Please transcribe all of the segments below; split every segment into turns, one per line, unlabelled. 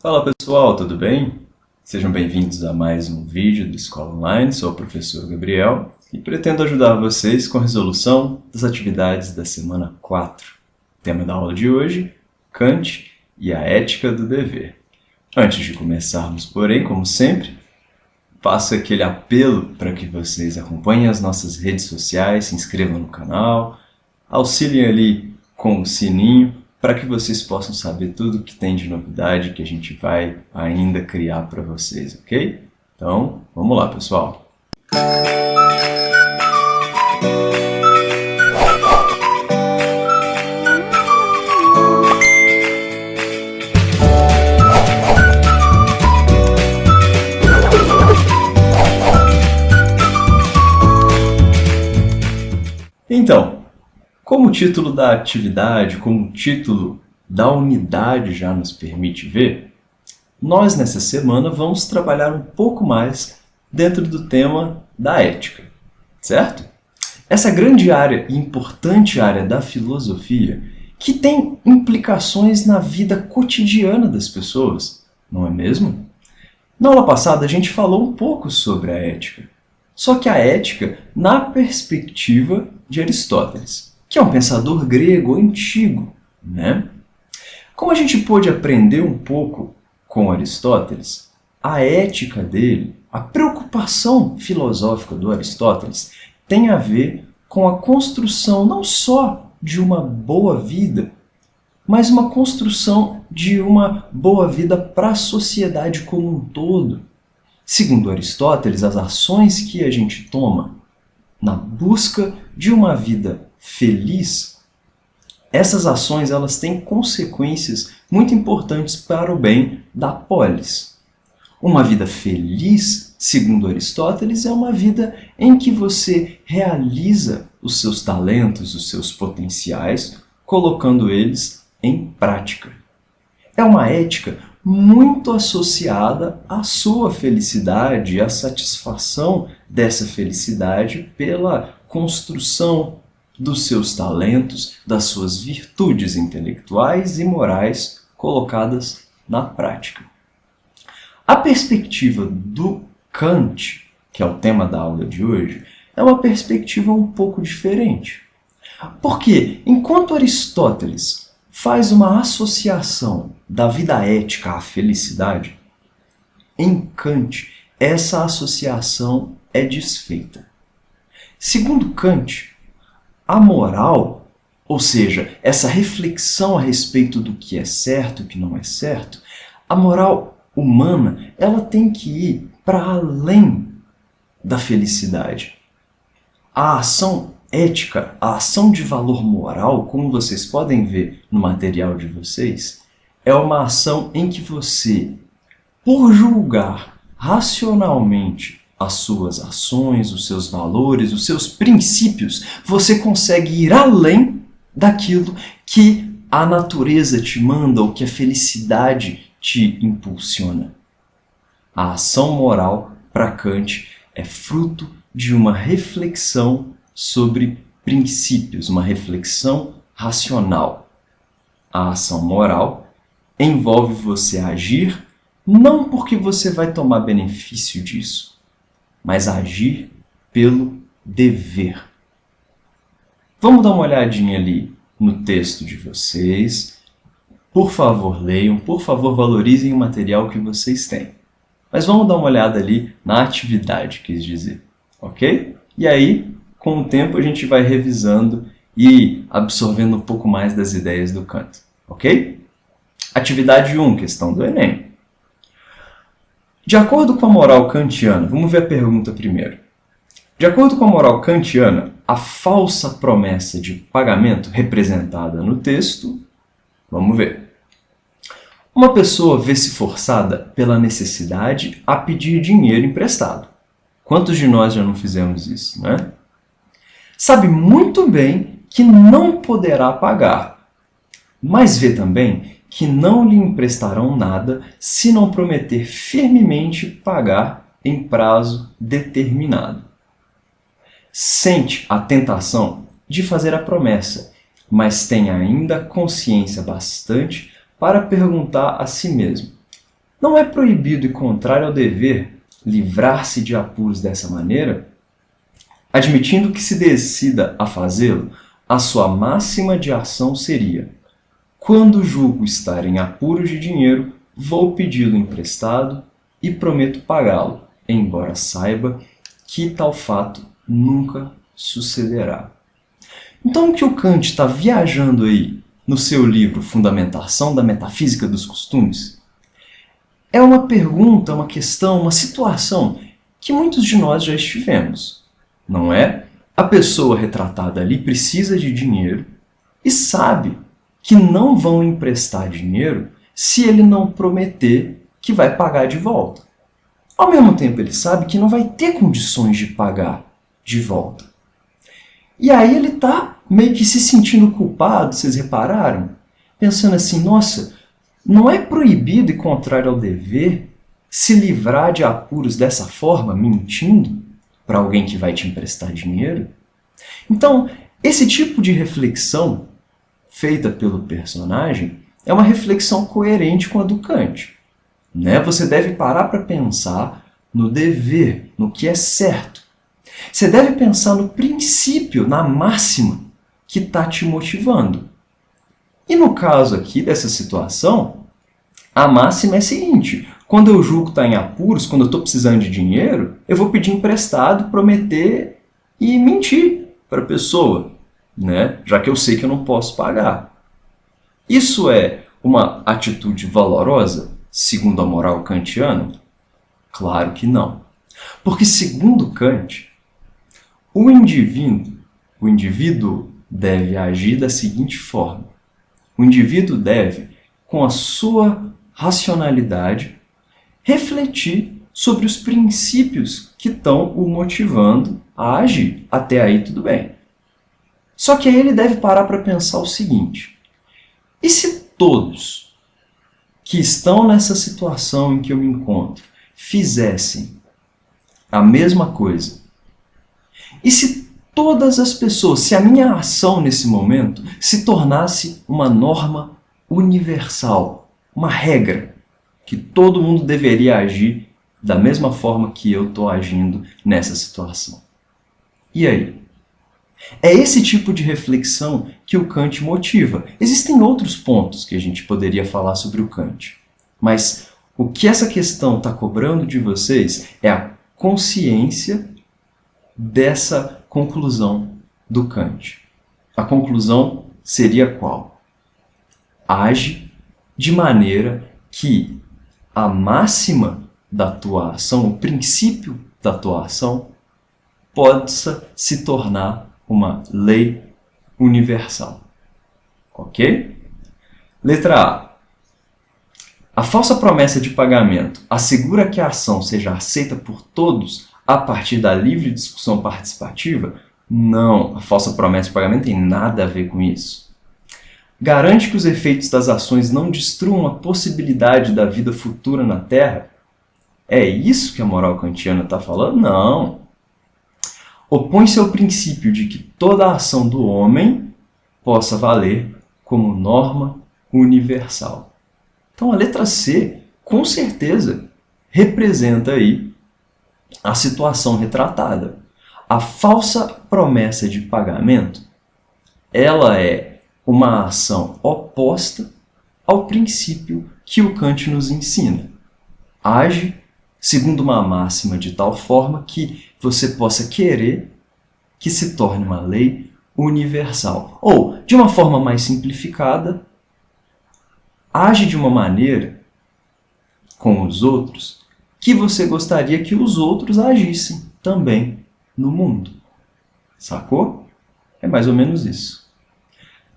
Fala pessoal, tudo bem? Sejam bem-vindos a mais um vídeo do Escola Online. Sou o professor Gabriel e pretendo ajudar vocês com a resolução das atividades da semana 4. O tema da aula de hoje, Kant e a ética do dever. Antes de começarmos, porém, como sempre, faço aquele apelo para que vocês acompanhem as nossas redes sociais, se inscrevam no canal, auxiliem ali com o sininho, para que vocês possam saber tudo que tem de novidade que a gente vai ainda criar para vocês, ok? Então, vamos lá, pessoal! Então, como o título da atividade, como o título da unidade já nos permite ver, nós nessa semana vamos trabalhar um pouco mais dentro do tema da ética, certo? Essa grande área e importante área da filosofia que tem implicações na vida cotidiana das pessoas, não é mesmo? Na aula passada a gente falou um pouco sobre a ética, só que a ética na perspectiva de Aristóteles, que é um pensador grego antigo, né? Como a gente pôde aprender um pouco com Aristóteles, a ética dele, a preocupação filosófica do Aristóteles tem a ver com a construção não só de uma boa vida, mas uma construção de uma boa vida para a sociedade como um todo. Segundo Aristóteles, as ações que a gente toma na busca de uma vida feliz, essas ações elas têm consequências muito importantes para o bem da polis. Uma vida feliz, segundo Aristóteles, é uma vida em que você realiza os seus talentos, os seus potenciais, colocando eles em prática. É uma ética muito associada à sua felicidade e à satisfação dessa felicidade pela construção dos seus talentos, das suas virtudes intelectuais e morais colocadas na prática. A perspectiva do Kant, que é o tema da aula de hoje, é uma perspectiva um pouco diferente. Porque, enquanto Aristóteles faz uma associação da vida ética à felicidade, em Kant, essa associação é desfeita. Segundo Kant, a moral, ou seja, essa reflexão a respeito do que é certo e o que não é certo, a moral humana ela tem que ir para além da felicidade. A ação ética, a ação de valor moral, como vocês podem ver no material de vocês, é uma ação em que você, por julgar racionalmente as suas ações, os seus valores, os seus princípios, você consegue ir além daquilo que a natureza te manda ou que a felicidade te impulsiona. A ação moral, para Kant, é fruto de uma reflexão sobre princípios, uma reflexão racional. A ação moral envolve você agir não porque você vai tomar benefício disso, mas agir pelo dever. Vamos dar uma olhadinha ali no texto de vocês. Por favor, leiam, por favor, valorizem o material que vocês têm. Mas vamos dar uma olhada ali na atividade, quis dizer, ok? E aí, com o tempo, a gente vai revisando e absorvendo um pouco mais das ideias do Kant, ok? Atividade 1, questão do Enem. De acordo com a moral kantiana, vamos ver a pergunta primeiro. De acordo com a moral kantiana, a falsa promessa de pagamento representada no texto, vamos ver. Uma pessoa vê-se forçada pela necessidade a pedir dinheiro emprestado. Quantos de nós já não fizemos isso, né? Sabe muito bem que não poderá pagar, mas vê também que não lhe emprestarão nada se não prometer firmemente pagar em prazo determinado. Sente a tentação de fazer a promessa, mas tem ainda consciência bastante para perguntar a si mesmo: Não é proibido e contrário ao dever livrar-se de apuros dessa maneira, admitindo que se decida a fazê-lo, a sua máxima de ação seria: quando julgo estar em apuros de dinheiro, vou pedi-lo emprestado e prometo pagá-lo, embora saiba que tal fato nunca sucederá. Então, o que o Kant está viajando aí no seu livro Fundamentação da Metafísica dos Costumes é uma pergunta, uma questão, uma situação que muitos de nós já estivemos, não é? A pessoa retratada ali precisa de dinheiro e sabe que não vão emprestar dinheiro se ele não prometer que vai pagar de volta. Ao mesmo tempo, ele sabe que não vai ter condições de pagar de volta. E aí ele está meio que se sentindo culpado, vocês repararam? Pensando assim, nossa, não é proibido e contrário ao dever se livrar de apuros dessa forma, mentindo para alguém que vai te emprestar dinheiro? Então, esse tipo de reflexão feita pelo personagem é uma reflexão coerente com a do Kant, né? Você deve parar para pensar no dever, no que é certo. Você deve pensar no princípio, na máxima que está te motivando. E no caso aqui dessa situação, a máxima é a seguinte: quando eu julgo estar em apuros, quando eu estou precisando de dinheiro, eu vou pedir emprestado, prometer e mentir para a pessoa, né? Já que eu sei que eu não posso pagar. Isso é uma atitude valorosa, segundo a moral kantiana? Claro que não. Porque, segundo Kant, o indivíduo deve agir da seguinte forma: o indivíduo deve, com a sua racionalidade, refletir sobre os princípios que estão o motivando a agir. Até aí tudo bem. Só que aí ele deve parar para pensar o seguinte: e se todos que estão nessa situação em que eu me encontro fizessem a mesma coisa? E se todas as pessoas, se a minha ação nesse momento se tornasse uma norma universal, uma regra, que todo mundo deveria agir da mesma forma que eu estou agindo nessa situação? E aí? É esse tipo de reflexão que o Kant motiva. Existem outros pontos que a gente poderia falar sobre o Kant, mas o que essa questão está cobrando de vocês é a consciência dessa conclusão do Kant. A conclusão seria qual? Age de maneira que a máxima da tua ação, o princípio da tua ação, possa se tornar uma lei universal. Ok? Letra A. A falsa promessa de pagamento assegura que a ação seja aceita por todos a partir da livre discussão participativa? Não, a falsa promessa de pagamento tem nada a ver com isso. Garante que os efeitos das ações não destruam a possibilidade da vida futura na Terra? É isso que a moral kantiana está falando? Não. Opõe-se ao princípio de que toda a ação do homem possa valer como norma universal. Então a letra C, com certeza, representa aí a situação retratada. A falsa promessa de pagamento, ela é uma ação oposta ao princípio que o Kant nos ensina. Age segundo uma máxima de tal forma que você possa querer que se torne uma lei universal. Ou, de uma forma mais simplificada, age de uma maneira com os outros que você gostaria que os outros agissem também no mundo. Sacou? É mais ou menos isso.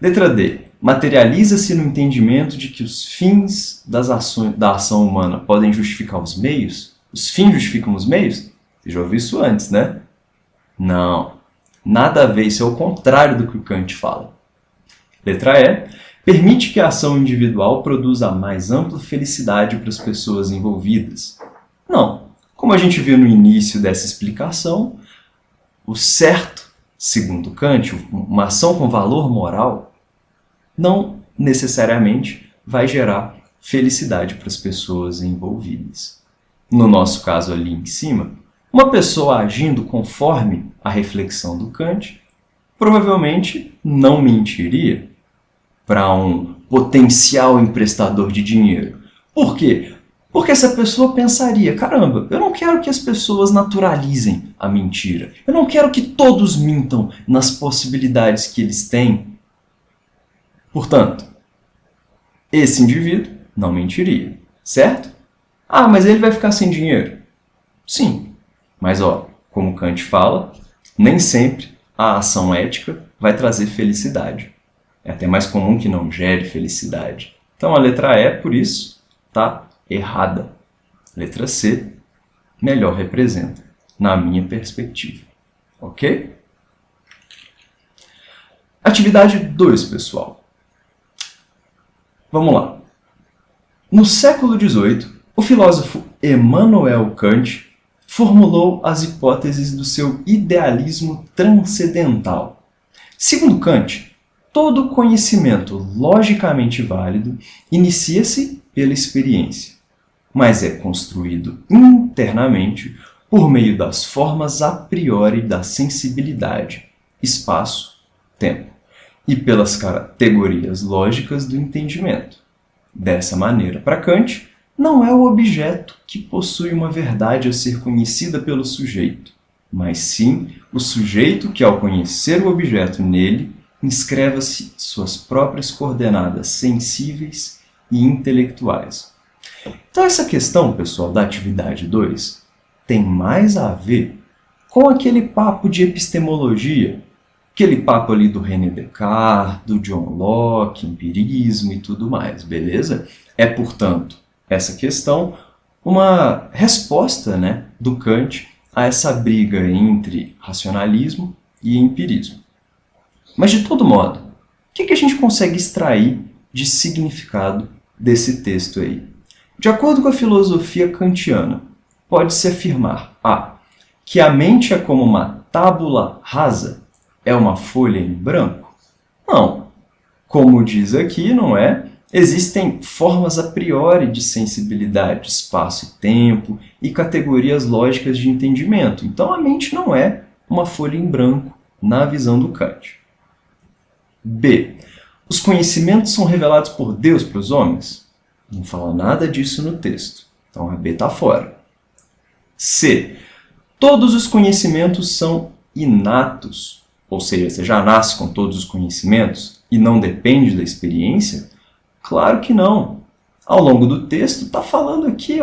Letra D. Materializa-se no entendimento de que os fins da ação humana podem justificar os meios? Os fins justificam os meios? Você já ouviu isso antes, né? Não. Nada a ver, isso é o contrário do que o Kant fala. Letra E. Permite que a ação individual produza a mais ampla felicidade para as pessoas envolvidas? Não. Como a gente viu no início dessa explicação, o certo, segundo Kant, uma ação com valor moral, não necessariamente vai gerar felicidade para as pessoas envolvidas. No nosso caso ali em cima, uma pessoa agindo conforme a reflexão do Kant provavelmente não mentiria para um potencial emprestador de dinheiro. Por quê? Porque essa pessoa pensaria, caramba, eu não quero que as pessoas naturalizem a mentira. Eu não quero que todos mintam nas possibilidades que eles têm. Portanto, esse indivíduo não mentiria, certo? Ah, mas ele vai ficar sem dinheiro. Sim, mas como Kant fala, nem sempre a ação ética vai trazer felicidade. É até mais comum que não gere felicidade. Então a letra E, por isso, está errada. Letra C, melhor representa, na minha perspectiva. Ok? Atividade 2, pessoal. Vamos lá. No século XVIII, o filósofo Immanuel Kant formulou as hipóteses do seu idealismo transcendental. Segundo Kant, todo conhecimento logicamente válido inicia-se pela experiência, mas é construído internamente por meio das formas a priori da sensibilidade, espaço, tempo, e pelas categorias lógicas do entendimento. Dessa maneira, para Kant, não é o objeto que possui uma verdade a ser conhecida pelo sujeito, mas sim o sujeito que, ao conhecer o objeto nele, inscreva-se suas próprias coordenadas sensíveis e intelectuais. Então essa questão, pessoal, da atividade 2 tem mais a ver com aquele papo de epistemologia, aquele papo ali do René Descartes, do John Locke, empirismo e tudo mais, beleza? É, portanto, essa questão uma resposta, do Kant a essa briga entre racionalismo e empirismo. Mas, de todo modo, o que a gente consegue extrair de significado desse texto aí? De acordo com a filosofia kantiana, pode-se afirmar que a mente é como uma tábula rasa, é uma folha em branco? Não. Como diz aqui, não é? Existem formas a priori de sensibilidade, espaço e tempo e categorias lógicas de entendimento. Então, a mente não é uma folha em branco na visão do Kant. B. Os conhecimentos são revelados por Deus para os homens? Não fala nada disso no texto. Então, a B está fora. C. Todos os conhecimentos são inatos, ou seja, você já nasce com todos os conhecimentos e não depende da experiência? Claro que não. Ao longo do texto está falando aqui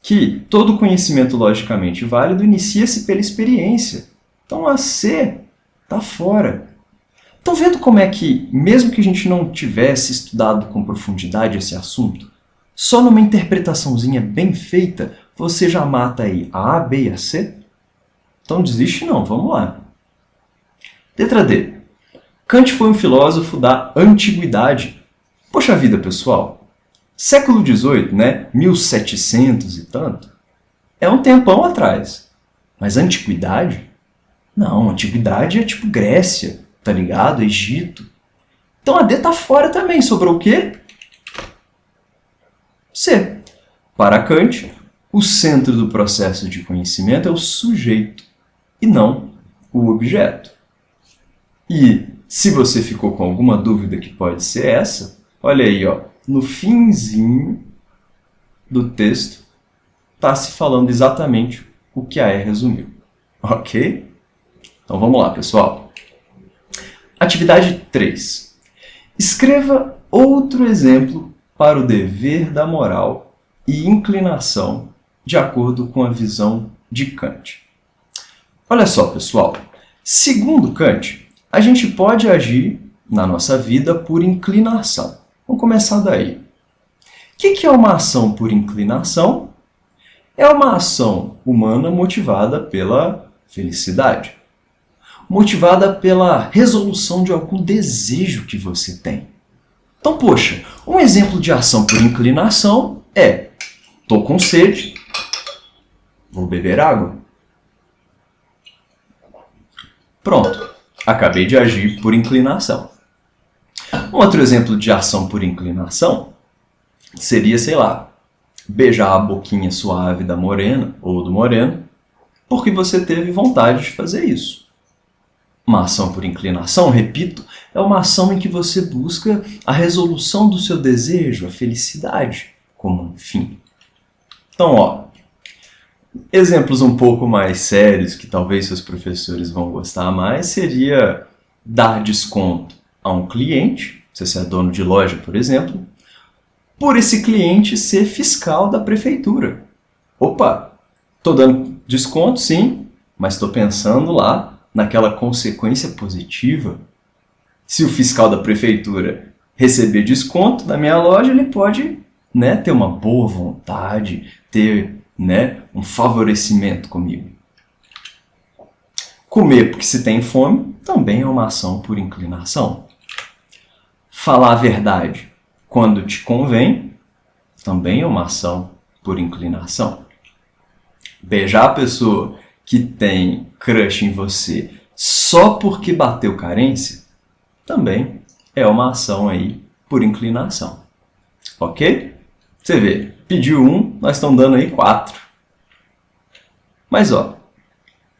que todo conhecimento logicamente válido inicia-se pela experiência. Então a C está fora. Estão vendo como é que, mesmo que a gente não tivesse estudado com profundidade esse assunto, só numa interpretaçãozinha bem feita, você já mata aí a A, B e a C? Então desiste não, vamos lá. Letra D. Kant foi um filósofo da antiguidade. Poxa vida, pessoal, século XVIII, 1700 e tanto, é um tempão atrás. Mas antiguidade? Não, antiguidade é tipo Grécia, tá ligado? Egito. Então a D tá fora também. Sobrou o quê? C. Para Kant, o centro do processo de conhecimento é o sujeito e não o objeto. E se você ficou com alguma dúvida que pode ser essa, olha aí, no finzinho do texto está se falando exatamente o que a E resumiu. Ok? Então vamos lá, pessoal. Atividade 3. Escreva outro exemplo para o dever da moral e inclinação de acordo com a visão de Kant. Olha só, pessoal. Segundo Kant, a gente pode agir na nossa vida por inclinação. Vamos começar daí. O que é uma ação por inclinação? É uma ação humana motivada pela felicidade, motivada pela resolução de algum desejo que você tem. Então, poxa, um exemplo de ação por inclinação é: estou com sede, vou beber água. Pronto, acabei de agir por inclinação. Um outro exemplo de ação por inclinação seria, sei lá, beijar a boquinha suave da morena ou do moreno, porque você teve vontade de fazer isso. Uma ação por inclinação, repito, é uma ação em que você busca a resolução do seu desejo, a felicidade, como um fim. Então, ó, exemplos um pouco mais sérios, que talvez seus professores vão gostar mais, seria dar desconto a um cliente, se você é dono de loja, por exemplo, por esse cliente ser fiscal da prefeitura. Opa, estou dando desconto, sim, mas estou pensando lá naquela consequência positiva. Se o fiscal da prefeitura receber desconto da minha loja, ele pode, né, ter uma boa vontade, ter, né, um favorecimento comigo. Comer porque se tem fome também é uma ação por inclinação. Falar a verdade quando te convém também é uma ação por inclinação. Beijar a pessoa que tem crush em você só porque bateu carência também é uma ação aí por inclinação. Ok? Você vê, pediu um, nós estamos dando aí 4. Mas ó,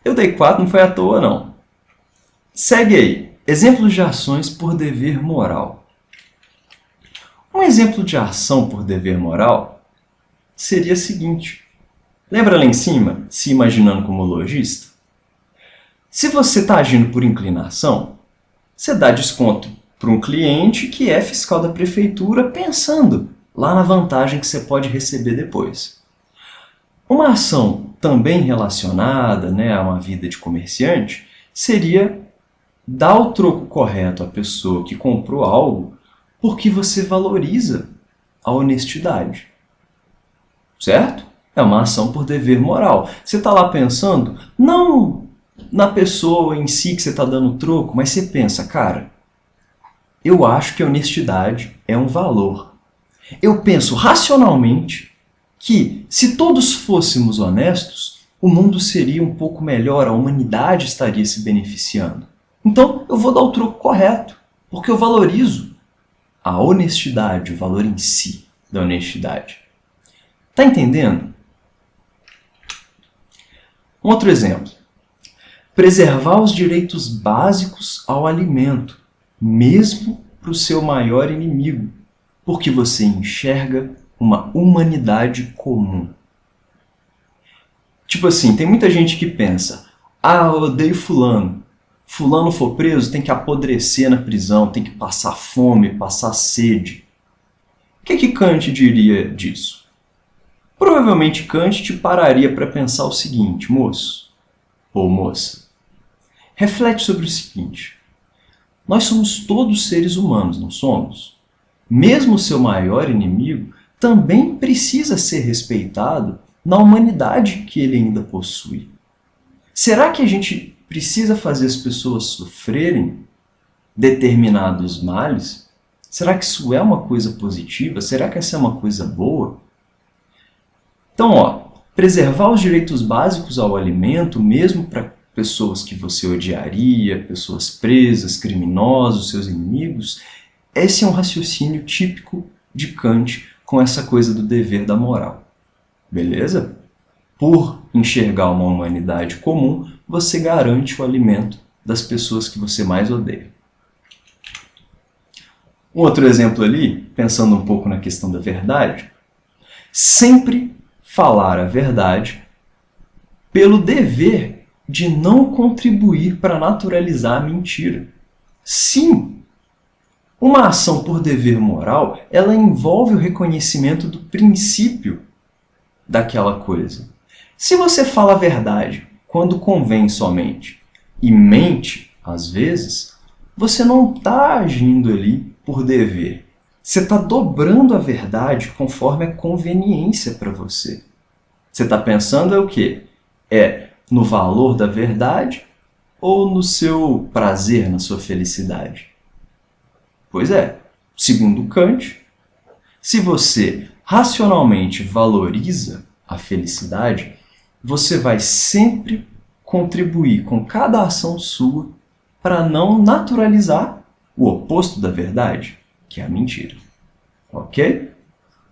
eu dei 4, não foi à toa não. Segue aí, exemplos de ações por dever moral. Um exemplo de ação por dever moral seria o seguinte. Lembra lá em cima, se imaginando como lojista? Se você está agindo por inclinação, você dá desconto para um cliente que é fiscal da prefeitura pensando lá na vantagem que você pode receber depois. Uma ação também relacionada, né, a uma vida de comerciante seria dar o troco correto à pessoa que comprou algo porque você valoriza a honestidade. Certo? É uma ação por dever moral. Você está lá pensando, não na pessoa em si que você está dando troco, mas você pensa, cara, eu acho que a honestidade é um valor. Eu penso racionalmente que, se todos fôssemos honestos, o mundo seria um pouco melhor, a humanidade estaria se beneficiando. Então, eu vou dar o troco correto, porque eu valorizo a honestidade, o valor em si da honestidade. Tá entendendo? Um outro exemplo. Preservar os direitos básicos ao alimento, mesmo para o seu maior inimigo, porque você enxerga uma humanidade comum. Tipo assim, tem muita gente que pensa, eu odeio fulano. Fulano for preso, tem que apodrecer na prisão, tem que passar fome, passar sede. O que Kant diria disso? Provavelmente Kant te pararia para pensar o seguinte, moço ou moça. Reflete sobre o seguinte. Nós somos todos seres humanos, não somos? Mesmo o seu maior inimigo também precisa ser respeitado na humanidade que ele ainda possui. Será que a gente precisa fazer as pessoas sofrerem determinados males? Será que isso é uma coisa positiva? Será que essa é uma coisa boa? Então, ó, preservar os direitos básicos ao alimento, mesmo para pessoas que você odiaria, pessoas presas, criminosos, seus inimigos, esse é um raciocínio típico de Kant com essa coisa do dever da moral. Beleza? Por enxergar uma humanidade comum, você garante o alimento das pessoas que você mais odeia. Um outro exemplo ali, pensando um pouco na questão da verdade, sempre falar a verdade pelo dever de não contribuir para naturalizar a mentira. Sim, uma ação por dever moral, ela envolve o reconhecimento do princípio daquela coisa. Se você fala a verdade quando convém somente e mente, às vezes, você não está agindo ali por dever. Você está dobrando a verdade conforme a conveniência para você. Você está pensando é o quê? É no valor da verdade ou no seu prazer, na sua felicidade? Pois é, segundo Kant, se você racionalmente valoriza a felicidade, você vai sempre contribuir com cada ação sua para não naturalizar o oposto da verdade, que é a mentira. Ok?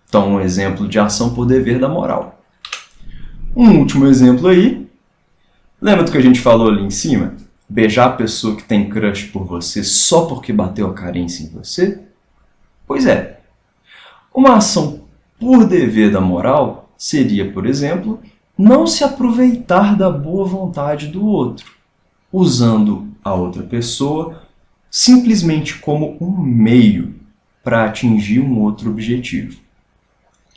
Então, um exemplo de ação por dever da moral. Um último exemplo aí. Lembra do que a gente falou ali em cima? Beijar a pessoa que tem crush por você só porque bateu a carência em você? Pois é. Uma ação por dever da moral seria, por exemplo, não se aproveitar da boa vontade do outro, usando a outra pessoa simplesmente como um meio para atingir um outro objetivo.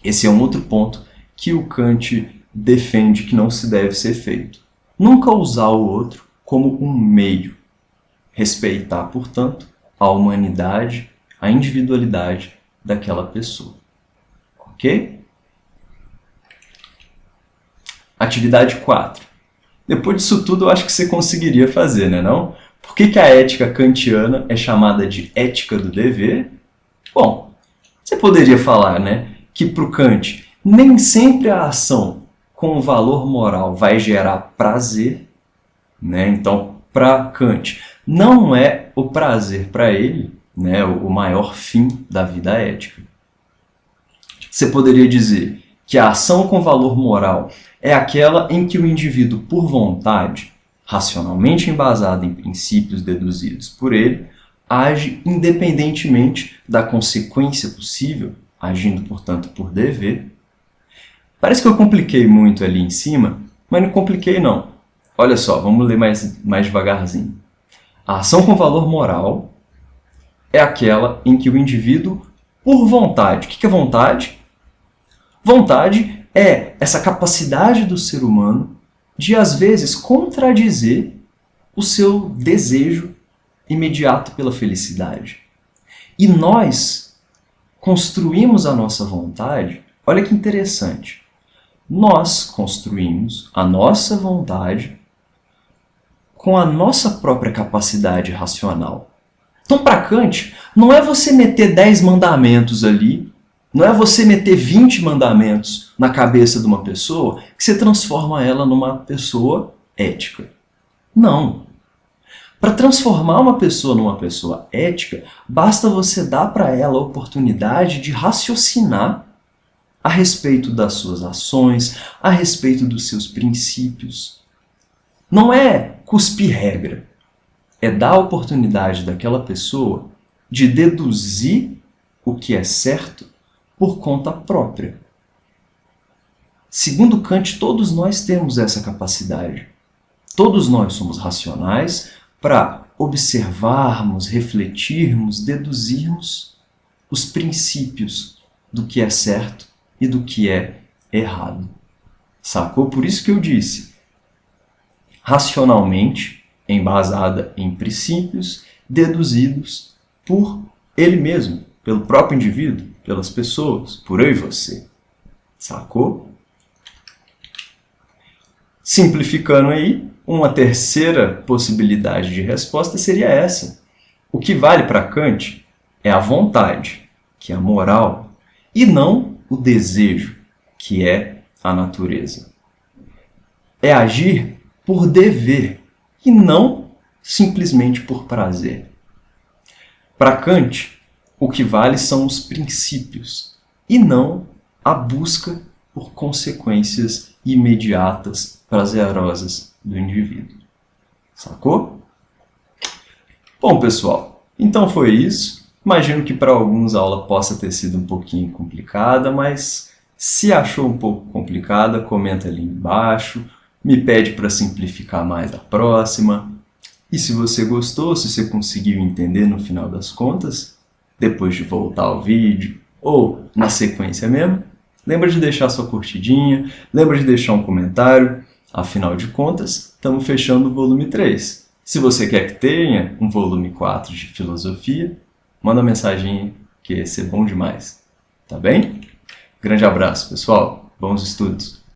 Esse é um outro ponto que o Kant defende que não se deve ser feito. Nunca usar o outro como um meio. Respeitar, portanto, a humanidade, a individualidade daquela pessoa. Ok? Atividade 4. Depois disso tudo, eu acho que você conseguiria fazer, né, não? Por que a ética kantiana é chamada de ética do dever? Bom, você poderia falar, né, que para o Kant nem sempre a ação com valor moral vai gerar prazer, né? Então, para Kant, não é o prazer para ele, né, o maior fim da vida ética. Você poderia dizer que a ação com valor moral é aquela em que o indivíduo, por vontade, racionalmente embasado em princípios deduzidos por ele, age independentemente da consequência possível, agindo, portanto, por dever. Parece que eu compliquei muito ali em cima, mas não compliquei não. Olha só, vamos ler mais devagarzinho. A ação com valor moral é aquela em que o indivíduo, por vontade... O que é vontade? Vontade é essa capacidade do ser humano de, às vezes, contradizer o seu desejo imediato pela felicidade. E nós construímos a nossa vontade, olha que interessante, nós construímos a nossa vontade com a nossa própria capacidade racional. Então, para Kant, não é você meter 10 mandamentos ali, não é você meter 20 mandamentos na cabeça de uma pessoa que você transforma ela numa pessoa ética. Não. Para transformar uma pessoa numa pessoa ética, basta você dar para ela a oportunidade de raciocinar a respeito das suas ações, a respeito dos seus princípios. Não é cuspir regra, é dar a oportunidade daquela pessoa de deduzir o que é certo por conta própria. Segundo Kant, todos nós temos essa capacidade. Todos nós somos racionais para observarmos, refletirmos, deduzirmos os princípios do que é certo e do que é errado. Sacou? Por isso que eu disse, racionalmente, embasada em princípios deduzidos por ele mesmo, pelo próprio indivíduo, pelas pessoas, por eu e você. Sacou? Simplificando aí, uma terceira possibilidade de resposta seria essa. O que vale para Kant é a vontade, que é a moral, e não o desejo, que é a natureza. É agir por dever e não simplesmente por prazer. Para Kant, o que vale são os princípios e não a busca por consequências imediatas, prazerosas do indivíduo. Sacou? Bom, pessoal, então foi isso. Imagino que para alguns a aula possa ter sido um pouquinho complicada, mas se achou um pouco complicada, comenta ali embaixo, me pede para simplificar mais da próxima. E se você gostou, se você conseguiu entender no final das contas, depois de voltar ao vídeo ou na sequência mesmo, lembra de deixar sua curtidinha, lembra de deixar um comentário. Afinal de contas, estamos fechando o volume 3. Se você quer que tenha um volume 4 de filosofia, manda mensagem aí, que ia ser bom demais. Tá bem? Grande abraço, pessoal. Bons estudos!